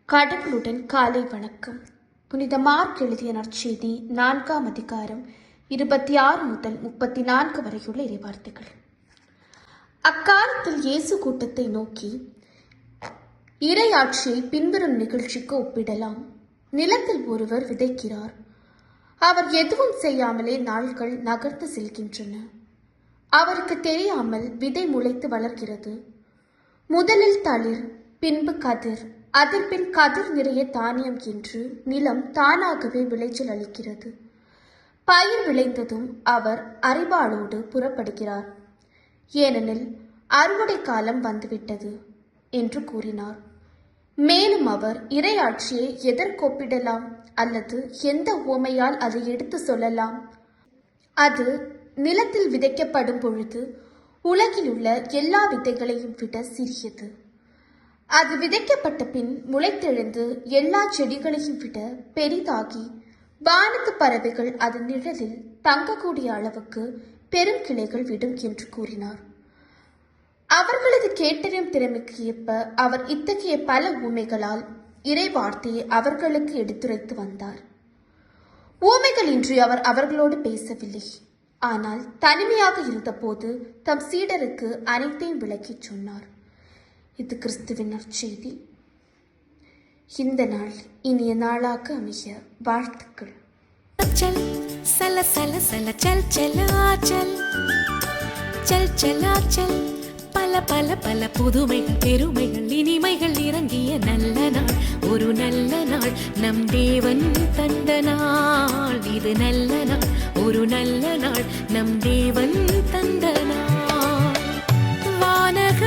கடவுளுடன் காலை வணக்கம். புனித மார்க் எழுதிய நற்செய்தி 4ஆம் அதிகாரம் 26 முதல் 34 வரையுள்ள இறைவார்த்தைகள். அக்காலத்தில் இயேசு கூட்டத்தை நோக்கி, இறையாட்சியை பின்வரும் நிகழ்ச்சிக்கு ஒப்பிடலாம். நிலத்தில் ஒருவர் விதைக்கிறார். அவர் எதுவும் செய்யாமலே நாட்கள் நகர்ந்து செல்கின்றன. அவருக்கு தெரியாமல் விதை முளைத்து வளர்கிறது. முதலில் தளிர், பின்பு கதிர், அதன்பின் கதிர் நிறைய தானியம் என்று நிலம் தானாகவே விளைச்சல் அளிக்கிறது. பயிர் விளைந்ததும் அவர் அரிவாளோடு புறப்படுகிறார். ஏனெனில் அறுவடை காலம் வந்துவிட்டது என்று கூறினார். மேலும் அவர் இறையாட்சியை எதற்கொப்பிடலாம் அல்லது எந்த உவமையால் அதை எடுத்து சொல்லலாம்? அது நிலத்தில் விதைக்கப்படும் பொழுது உலகில் உள்ள எல்லா விதைகளையும் விட சிறியது. அது விதைக்கப்பட்ட பின் முளைத்தெழுந்து எல்லா செடிகளையும் விட பெரிதாகி வானத்து பறவைகள் அதன் நிழலில் தங்கக்கூடிய அளவுக்கு பெரும் கிளைகள் விடும் என்று கூறினார். அவர்களது கேட்டறியும் திறமைக்கு ஏற்ப அவர் இத்தகைய பல உவமைகளால் இறை வார்த்தையை அவர்களுக்கு எடுத்துரைத்து வந்தார். உவமைகள் இன்றி அவர் அவர்களோடு பேசவில்லை. ஆனால் தனிமையாக இருந்தபோது தம் சீடருக்கு அனைத்தையும் விளக்கிச் சொன்னார். இது கிறிஸ்துவின் நற்செய்தி. இந்த நாள் இனிய நாளாக அமைய வாழ்த்துக்கள். चल सला सला सला चल चला चल चल चला चल பல பல பல புதுமைகள் பெருமைகள் இனிமைகள் இறங்கிய நல்ல நாள், ஒரு நல்ல நாள், நம் தேவன் தந்த நாள். இது நல்ல நாள், ஒரு நல்ல நாள், நம் தேவன் தந்த நாள். வானக